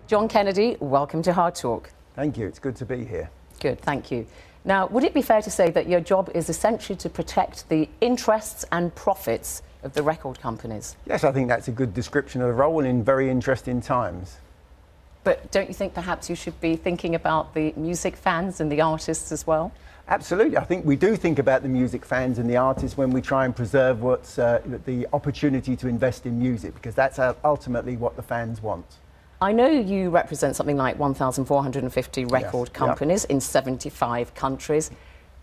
John Kennedy, welcome to Hard Talk. Thank you. It's good to be here. Good, thank you. Now, would it be fair to say that your job is essentially to protect the interests and profits of the record companies? Yes, I think that's a good description of the role in very interesting times. But don't you think perhaps you should be thinking about the music fans and the artists as well? Absolutely. I think we do think about the music fans and the artists when we try and preserve what's the opportunity to invest in music, because that's ultimately what the fans want. I know you represent something like 1,450 record companies in 75 countries,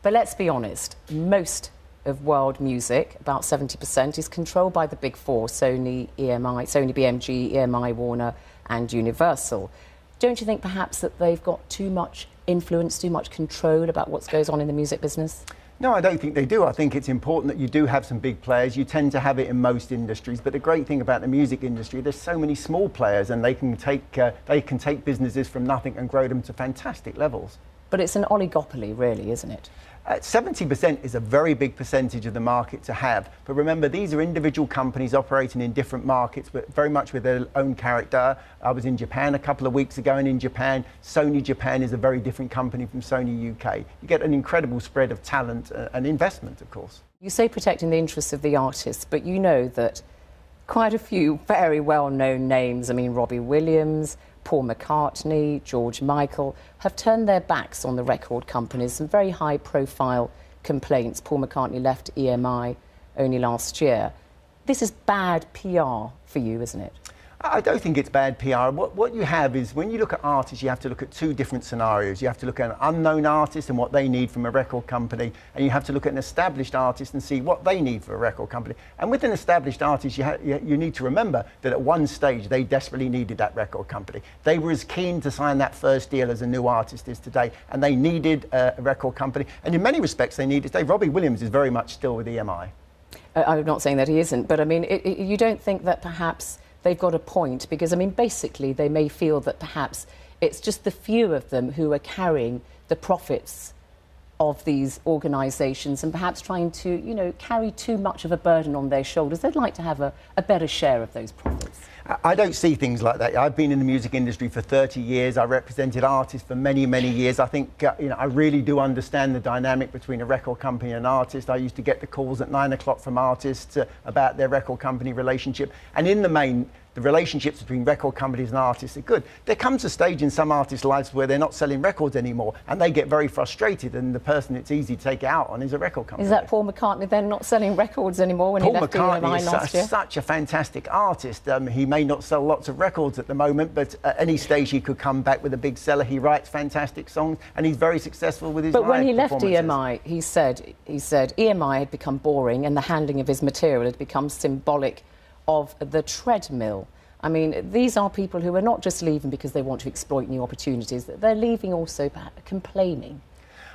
but let's be honest, most of world music, about 70%, is controlled by the big four, Sony, BMG, EMI, Warner and Universal. Don't you think perhaps that they've got too much influence, too much control about what goes on in the music business? No, I don't think they do. I think it's important that you do have some big players. You tend to have it in most industries, but the great thing about the music industry, there's so many small players, and they can take businesses from nothing and grow them to fantastic levels. But it's an oligopoly, really, isn't it? 70% is a very big percentage of the market to have. But remember, these are individual companies operating in different markets, but very much with their own character. I was in Japan a couple of weeks ago, and in Japan, Sony Japan is a very different company from Sony UK. You get an incredible spread of talent and investment, of course. You say protecting the interests of the artists, but you know that quite a few very well-known names, I mean, Robbie Williams, Paul McCartney, George Michael, have turned their backs on the record companies. Some very high-profile complaints. Paul McCartney left EMI only last year. This is bad PR for you, isn't it? I don't think it's bad PR. What you have is, when you look at artists, you have to look at two different scenarios. You have to look at an unknown artist and what they need from a record company, and you have to look at an established artist and see what they need for a record company. And with an established artist, you need to remember that at one stage they desperately needed that record company. They were as keen to sign that first deal as a new artist is today, and they needed a record company. And in many respects, they need it today. Robbie Williams is very much still with EMI. I'm not saying that he isn't, but I mean, you don't think that perhaps they've got a point? Because, I mean, basically, they may feel that perhaps it's just the few of them who are carrying the profits of these organisations and perhaps trying to, you know, carry too much of a burden on their shoulders. They'd like to have a better share of those profits. I don't see things like that. I've been in the music industry for 30 years. I represented artists for many, many years. I think, you know, I really do understand the dynamic between a record company and an artist. I used to get the calls at 9 o'clock from artists about their record company relationship. And in the main, the relationships between record companies and artists are good. There comes a stage in some artists' lives where they're not selling records anymore, and they get very frustrated, and the person it's easy to take it out on is a record company. Is that Paul McCartney then not selling records anymore when he left EMI last year? Paul McCartney is such a fantastic artist. He may not sell lots of records at the moment, but at any stage he could come back with a big seller. He writes fantastic songs, and he's very successful with his live performances. But when he left EMI, he said EMI had become boring, and the handling of his material had become symbolic of the treadmill. I mean, these are people who are not just leaving because they want to exploit new opportunities, they're leaving also complaining.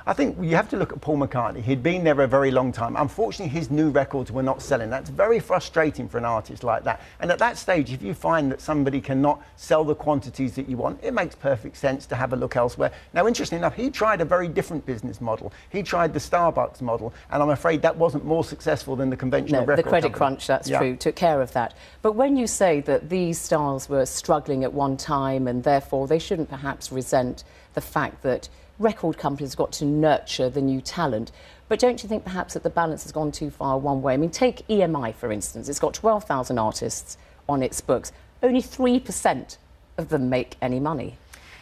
I think you have to look at Paul McCartney. He'd been there a very long time. Unfortunately, his new records were not selling. That's very frustrating for an artist like that. And at that stage, if you find that somebody cannot sell the quantities that you want, it makes perfect sense to have a look elsewhere. Now, interestingly enough, he tried a very different business model. He tried the Starbucks model, and I'm afraid that wasn't more successful than the conventional record the credit company. crunch, that's true, took care of that. But when you say that these stars were struggling at one time, and therefore they shouldn't perhaps resent the fact that record companies have got to nurture the new talent. But don't you think perhaps that the balance has gone too far one way? I mean, take EMI, for instance. It's got 12,000 artists on its books. Only 3% of them make any money.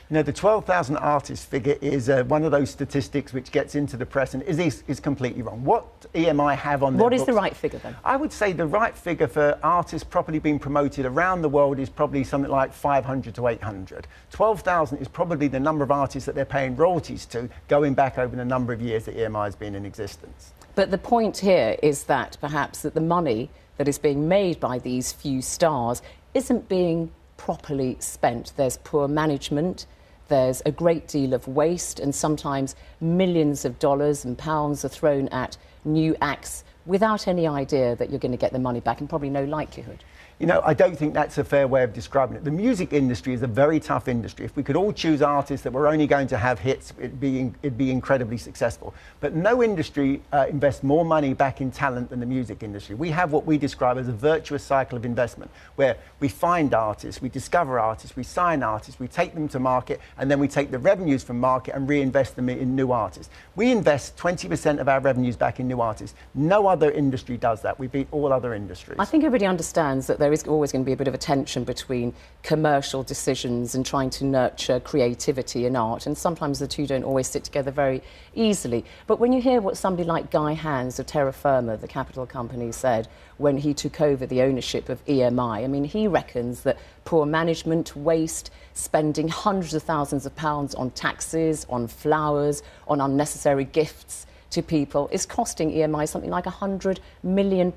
You know, the 12,000 artist figure is one of those statistics which gets into the press and is completely wrong. What EMI have on their books... What is the right figure, then? I would say the right figure for artists properly being promoted around the world is probably something like 500 to 800. 12,000 is probably the number of artists that they're paying royalties to, going back over the number of years that EMI has been in existence. But the point here is that perhaps that the money that is being made by these few stars isn't being properly spent. There's poor management. There's a great deal of waste, and sometimes millions of dollars and pounds are thrown at new acts without any idea that you're going to get the money back, and probably no likelihood. You know, I don't think that's a fair way of describing it. The music industry is a very tough industry. If we could all choose artists that were only going to have hits, it'd be incredibly successful. But no industry invests more money back in talent than the music industry. We have what we describe as a virtuous cycle of investment, where we find artists, we discover artists, we sign artists, we take them to market, and then we take the revenues from market and reinvest them in new artists. We invest 20% of our revenues back in new artists. No other industry does that. We beat all other industries. I think everybody understands that there is always going to be a bit of a tension between commercial decisions and trying to nurture creativity and art, and sometimes the two don't always sit together very easily. But when you hear what somebody like Guy Hands of Terra Firma, the capital company, said when he took over the ownership of EMI, I mean, he reckons that poor management, waste, spending hundreds of thousands of pounds on taxes, on flowers, on unnecessary gifts to people is costing EMI something like £100 million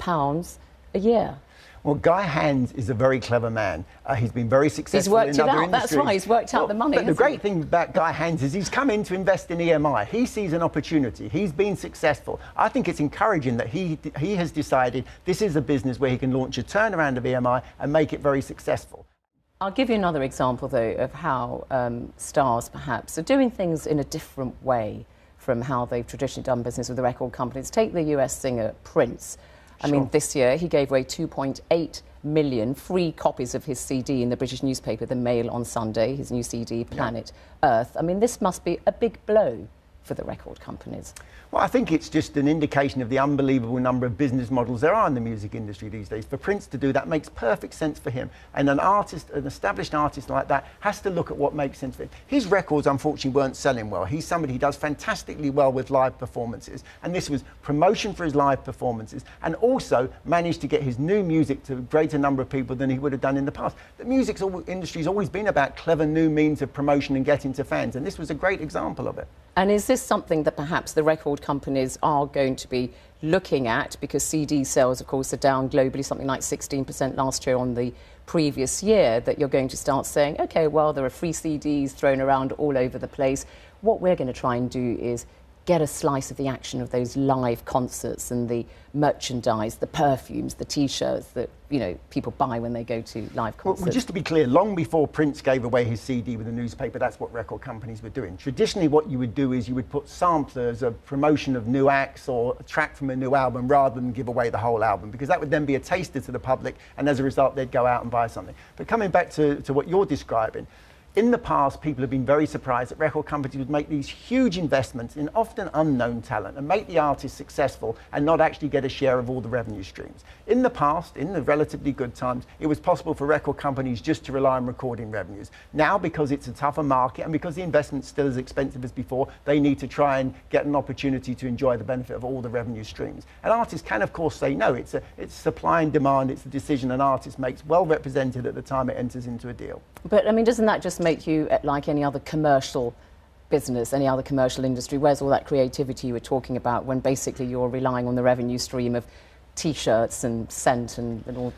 a year. Well, Guy Hands is a very clever man. He's been very successful in other industries. He's worked it out, that's right, he's worked out the money. But the great thing about Guy Hands is he's come in to invest in EMI. He sees an opportunity. He's been successful. I think it's encouraging that he has decided this is a business where he can launch a turnaround of EMI and make it very successful. I'll give you another example, though, of how stars, perhaps, are doing things in a different way from how they've traditionally done business with the record companies. Take the US singer Prince. I mean, this year he gave away 2.8 million free copies of his CD in the British newspaper, The Mail, on Sunday, his new CD, Planet Earth. I mean, this must be a big blow for the record companies. Well, I think it's just an indication of the unbelievable number of business models there are in the music industry these days. For Prince to do that makes perfect sense for him. And an artist, an established artist like that, has to look at what makes sense for him. His records, unfortunately, weren't selling well. He's somebody who does fantastically well with live performances. And this was promotion for his live performances, and also managed to get his new music to a greater number of people than he would have done in the past. The music industry's always been about clever new means of promotion and getting to fans, and this was a great example of it. And is this something that perhaps the record companies are going to be looking at? Because CD sales, of course, are down globally, something like 16% last year on the previous year, that you're going to start saying, OK, well, there are free CDs thrown around all over the place. What we're going to try and do is get a slice of the action of those live concerts and the merchandise, the perfumes, the T-shirts that, you know, people buy when they go to live concerts. Well, just to be clear, long before Prince gave away his CD with a newspaper, that's what record companies were doing. Traditionally, what you would do is you would put samplers, a promotion of new acts or a track from a new album, rather than give away the whole album, because that would then be a taster to the public, and as a result, they'd go out and buy something. But coming back to what you're describing, in the past, people have been very surprised that record companies would make these huge investments in often unknown talent and make the artist successful and not actually get a share of all the revenue streams. In the past, in the relatively good times, it was possible for record companies just to rely on recording revenues. Now, because it's a tougher market and because the investment's still as expensive as before, they need to try and get an opportunity to enjoy the benefit of all the revenue streams. And artists can, of course, say no. It's supply and demand. It's a decision an artist makes, well represented at the time it enters into a deal. But, I mean, doesn't that just make you, like any other commercial business, any other commercial industry, where's all that creativity you were talking about when basically you're relying on the revenue stream of T-shirts and scent and all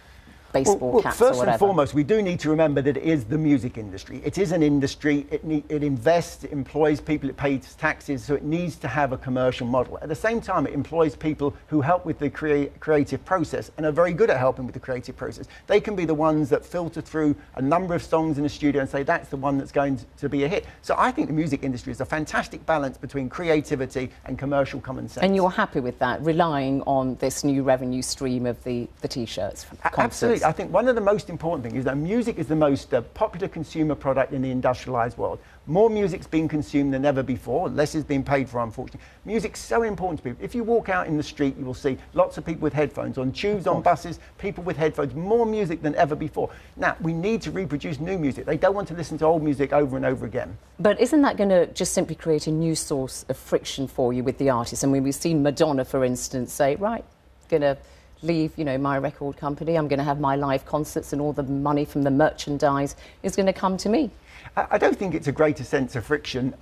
baseball caps or whatever? First and foremost, we do need to remember that it is the music industry. It is an industry. It invests, it employs people, it pays taxes, so it needs to have a commercial model. At the same time, it employs people who help with the creative process and are very good at helping with the creative process. They can be the ones that filter through a number of songs in a studio and say that's the one that's going to be a hit. So I think the music industry is a fantastic balance between creativity and commercial common sense. And you're happy with that, relying on this new revenue stream of the T-shirts from concerts? Absolutely. I think one of the most important things is that music is the most popular consumer product in the industrialised world. More music's being consumed than ever before, less is being paid for, unfortunately. Music's so important to people. If you walk out in the street, you will see lots of people with headphones, on tubes, on buses, people with headphones, more music than ever before. Now, we need to reproduce new music. They don't want to listen to old music over and over again. But isn't that going to just simply create a new source of friction for you with the artists? I mean, we've seen Madonna, for instance, say, right, going to leave, you know, my record company, I'm going to have my live concerts and all the money from the merchandise is going to come to me. I don't think it's a greater sense of friction.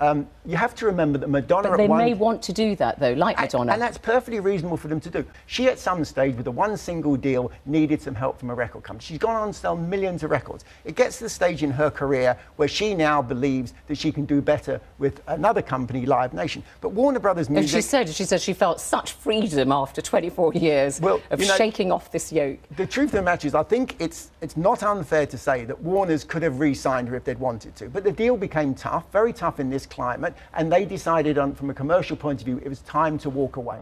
You have to remember that Madonna... But they may want to do that, though, like Madonna. And that's perfectly reasonable for them to do. She, at some stage, with a one single deal, needed some help from a record company. She's gone on to sell millions of records. It gets to the stage in her career where she now believes that she can do better with another company, Live Nation. But Warner Brothers Music... And she said she felt such freedom after 24 years of shaking off this yoke. The truth of the matter is, I think it's not unfair to say that Warner's could have re-signed her if they'd wanted to. But the deal became tough, very tough in this climate, and they decided from a commercial point of view, it was time to walk away.